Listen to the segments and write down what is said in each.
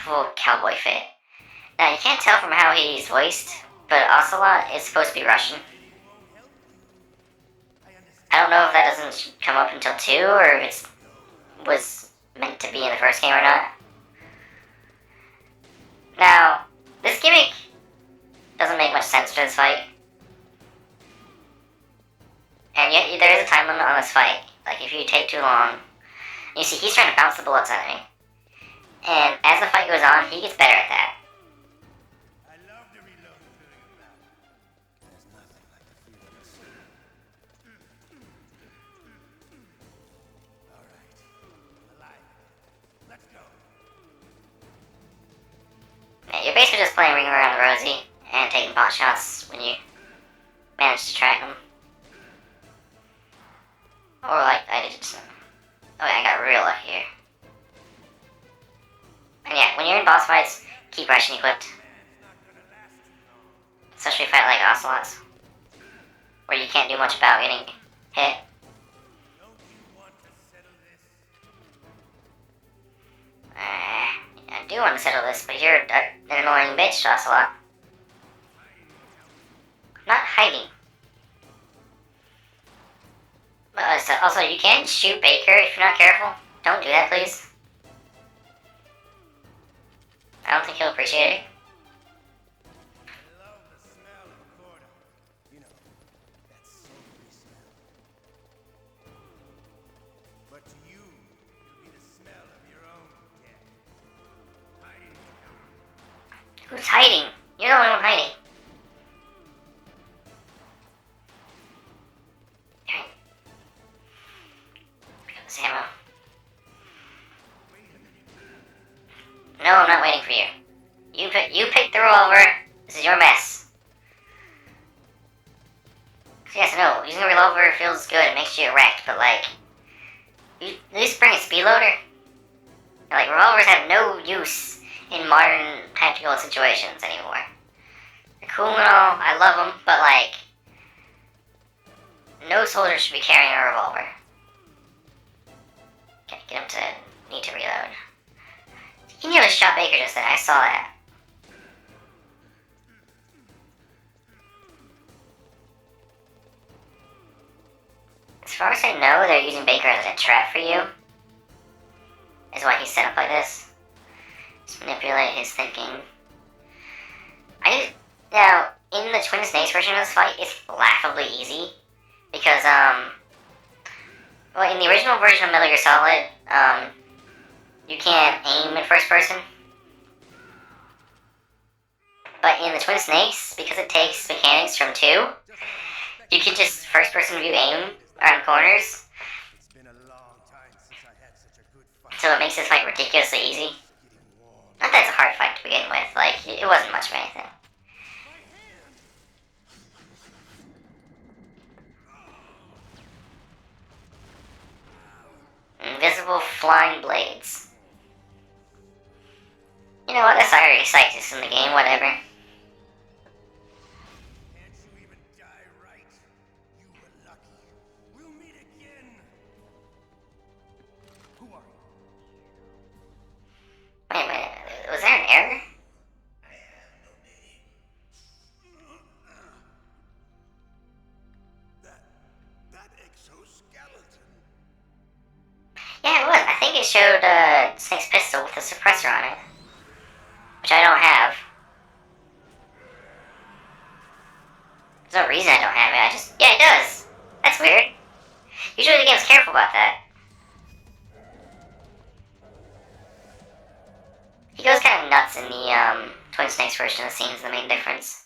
full cowboy fit. Now, you can't tell from how he's voiced, but Ocelot is supposed to be Russian. I don't know if that doesn't come up until 2, or if it was meant to be in the first game or not. Now, this gimmick doesn't make much sense for this fight. And yet, there is a time limit on this fight. Like, if you take too long, you see he's trying to bounce the bullets out of me. And as the fight goes on, he gets better at that. I love the reload feeling of that. There's nothing like the feeling of sleep. Alright. Alive. Let's go. Yeah, you're basically just playing Ring Around the Rosie and taking pot shots when you manage to track them. Or like I did just... Oh yeah, I got real lucky here. And yeah, when you're in boss fights, keep Russian equipped. Especially a fight like Ocelot's, where you can't do much about getting hit. I do want to settle this, but you're an annoying bitch, Ocelot. I'm not hiding. Also, you can shoot Baker if you're not careful. Don't do that, please. I don't think he'll appreciate it. I love the smell of corn. You know, that sultry smell. But to you, it'll be the smell of your own death. Hiding. Who's hiding? You're the only one hiding. Ammo. No, I'm not waiting for you. You picked the revolver. This is your mess. Yes, no, using a revolver feels good. It makes you erect, but like, you at least bring a speed loader. Like, revolvers have no use in modern tactical situations anymore. They're cool and all. I love them, but like, no soldier should be carrying a revolver. Okay, get him to need to reload. He nearly shot Baker just then, I saw that. As far as I know, they're using Baker as a trap for you. Is why he's set up like this. Just manipulate his thinking. Now, in the Twin Snakes version of this fight, it's laughably easy. Because, well, in the original version of Metal Gear Solid, you can't aim in first person. But in the Twin Snakes, because it takes mechanics from 2, you can just first person view aim around corners. It's been a long time since I had such a good fight. So it makes this fight ridiculously easy. Not that it's a hard fight to begin with, like, it wasn't much of anything. Invisible flying blades. You know what, that's already Cyctus in the game, whatever. Can't you even die right? You were lucky. We'll meet again. Who are you? Wait a minute, was there an error? I have no name. That exoskeleton. Yeah, it was. I think it showed Snake's pistol with a suppressor on it. Which I don't have. There's no reason I don't have it, I just... Yeah, it does! That's weird. Usually the game's careful about that. He goes kind of nuts in the Twin Snakes version of the scene's the main difference.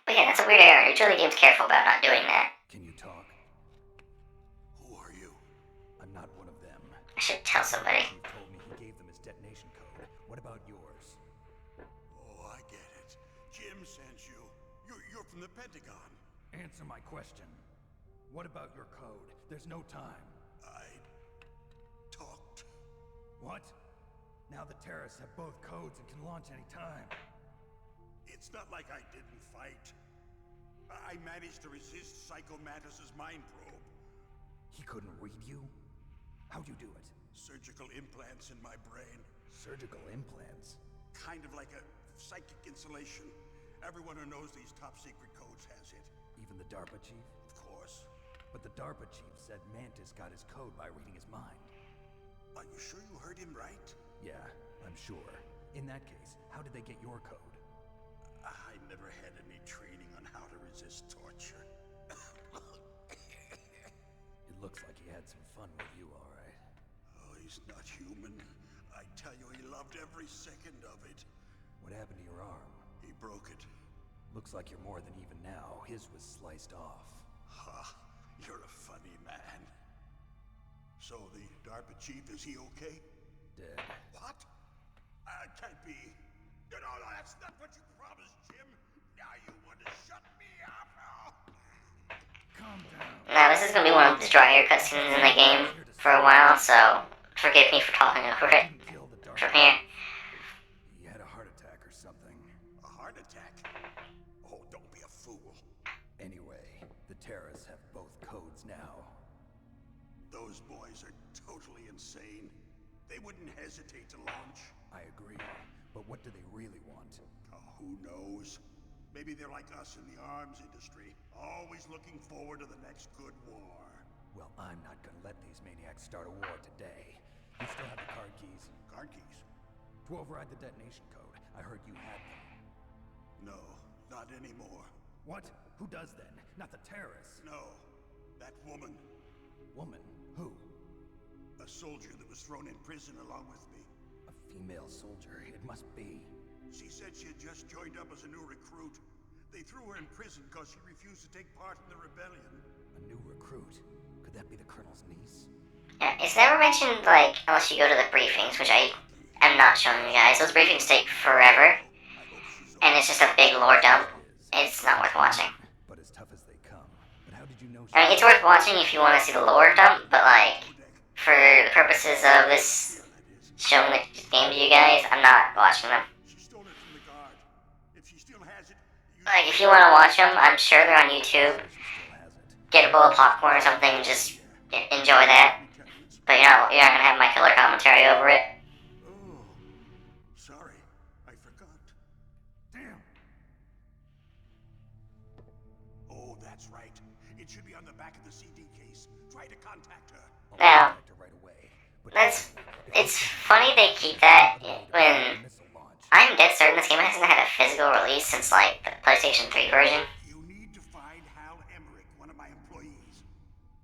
But yeah, that's a weird error. Usually the game's careful about not doing that. Can you talk? Who are you? I'm not one of them. I should tell somebody. He told me he gave them his detonation code. What about yours? Oh, I get it. Jim sent you. You're from the Pentagon. Answer my question. What about your code? There's no time. I talked. What? Now the terrorists have both codes and can launch any time. It's not like I didn't fight. I managed to resist Psycho Mantis's mind probe. He couldn't read you? How'd you do it? Surgical implants in my brain. Surgical implants? Kind of like a psychic insulation. Everyone who knows these top secret codes has it. Even the DARPA chief? Of course. But the DARPA chief said Mantis got his code by reading his mind. Are you sure you heard him right? Yeah, I'm sure. In that case, how did they get your code? I never had any training on how to resist torture. It looks like he had some fun with you, all right. Oh, he's not human. I tell you, he loved every second of it. What happened to your arm? He broke it. Looks like you're more than even now. His was sliced off. Ha, you're a funny man. So the DARPA chief, is he okay? Dead. What? Can't be. No, that's not what you promised, Jim. Now you want to shut me up? Oh. Calm down. Now, this is gonna be one of the drier cutscenes in the game for a while, so forgive me for talking over it Kill the DARPA. from here. He had a heart attack or something. A heart attack? Oh, don't be a fool. Anyway, the terrorists have both codes now. Those boys are totally insane. They wouldn't hesitate to launch. I agree, but what do they really want? Oh, who knows? Maybe they're like us in the arms industry, always looking forward to the next good war. Well, I'm not gonna let these maniacs start a war today. You still have the card keys? Card keys? To override the detonation code. I heard you had them. No, not anymore. What? Who does then? Not the terrorists. No, that woman. Woman? Who? A soldier that was thrown in prison along with me. A female soldier. It must be. She said she had just joined up as a new recruit. They threw her in prison because she refused to take part in the rebellion. A new recruit? Could that be the colonel's niece? Yeah, it's never mentioned, like, unless you go to the briefings, which I am not showing you guys. Those briefings take forever, and it's just a big lore dump. It's not worth watching. But as tough as they come. But how did you know she... I mean, it's worth watching if you want to see the lore dump, but, like, for the purposes of this showing the game to you guys, I'm not watching them. She stole it from the guard. If she still has it, Like, if you want to watch them, I'm sure they're on YouTube. She still has it. Get a bowl of popcorn or something and just enjoy that. But you're not gonna have my killer commentary over it. Oh, sorry. I forgot. Damn! Oh, that's right. It should be on the back of the CD case. Try to contact her. I'll Now, contact her right away. But it's funny they keep that when missile launch. I'm dead certain this game hasn't had a physical release since, like, the PlayStation 3 version. You need to find Hal Emmerich, one of my employees.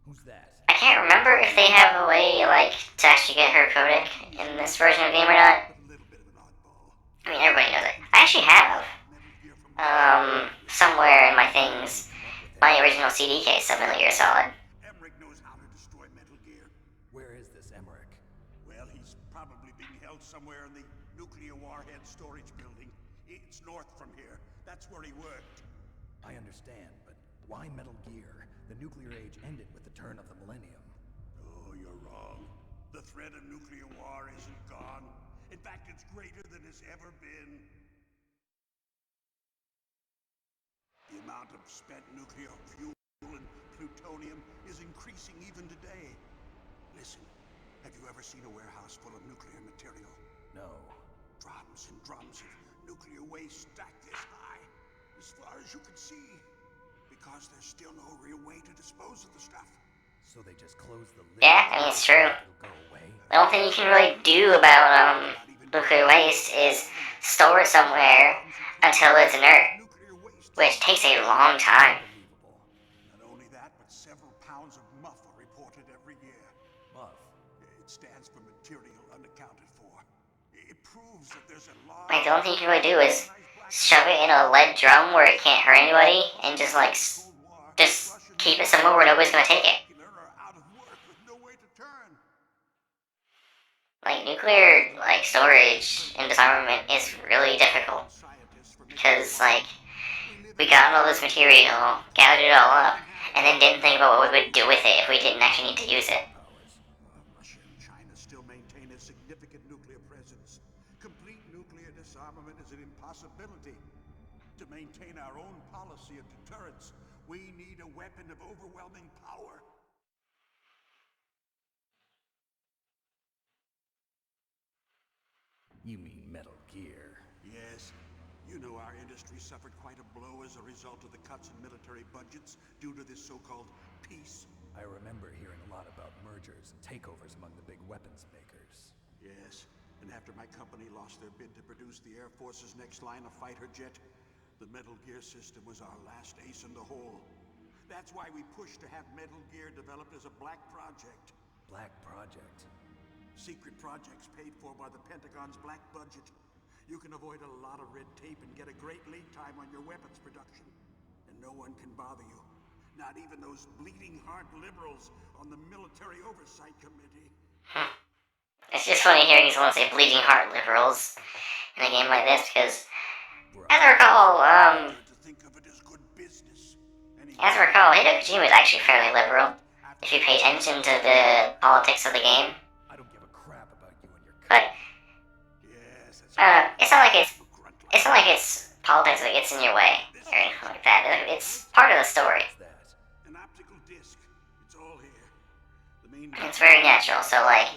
Who's that? I can't remember if they have a way, like, to actually get her codec in this version of the game or not. But a little bit of an oddball. I mean, everybody knows it. I actually have, Metal Gear from somewhere in my things, my original CD case of Metal Gear Solid. Emmerich knows how to destroy Metal Gear. Where is this Emmerich? Well, he's probably being held somewhere in the nuclear warhead storage building. It's north from here. That's where he worked. I understand, but why Metal Gear? The nuclear age ended with the turn of the millennium. Oh, you're wrong. The threat of nuclear war isn't gone. In fact, it's greater than it's ever been. The amount of spent nuclear fuel and plutonium is increasing even today. Listen, have you ever seen a warehouse full of nuclear material? No. Drums and drums of nuclear waste stacked this high, as far as you can see. Because there's still no real way to dispose of the stuff. So they just closed the lid. Yeah, I mean, it's true. It'll go away. The only thing you can really do about, nuclear waste is store it somewhere until it's inert, Nuclear waste. which takes a long time. Unbelievable. Not only that, but several pounds of muff are reported every year. Muff. It stands for material unaccounted for. It proves that there's a lot. Like, the only thing you can really do is shove it in a lead drum where it can't hurt anybody, and just, like, just keep it somewhere where nobody's gonna take it. Out of work with no way to turn. Like, nuclear, like, storage and disarmament is really difficult. Scientists from Because, like, we got all this material, gathered it all up, and then didn't think about what we would do with it if we didn't actually need to use it. Russia and China still maintain a significant nuclear presence. Complete nuclear disarmament is an impossibility. To maintain our own policy of deterrence, we need a weapon of overwhelming power. You mean Metal Gear. Yes. You know our industry suffered quite a blow as a result of the cuts in military budgets due to this so-called peace. I remember hearing a lot about mergers and takeovers among the big weapons makers. Yes. And after my company lost their bid to produce the Air Force's next line of fighter jet, the Metal Gear system was our last ace in the hole. That's why we pushed to have Metal Gear developed as a black project. Black Project? Secret projects paid for by the Pentagon's black budget. You can avoid a lot of red tape and get a great lead time on your weapons production. And no one can bother you. Not even those bleeding heart liberals on the Military Oversight Committee. It's just funny hearing someone say bleeding heart liberals in a game like this, because as I recall, To think of it as good business. as I recall, Hideo Kojima is actually fairly liberal, if you pay attention to the politics of the game. I don't give a crap about you and your But Yes, it's not like it's politics that gets in your way or anything like that. It's part of the story. an optical disc. It's all here. The main It's very natural. So like,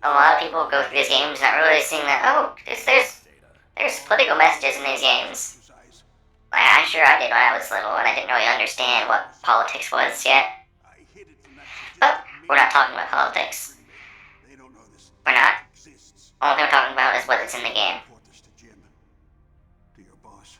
a lot of people go through these games not realizing that there's political messages in these games. Like, I'm sure I did when I was little, and I didn't really understand what politics was yet. But we're not talking about politics. They don't know this We're not. exists. All they're talking about is what's in the game. Report this to Jim. To your boss.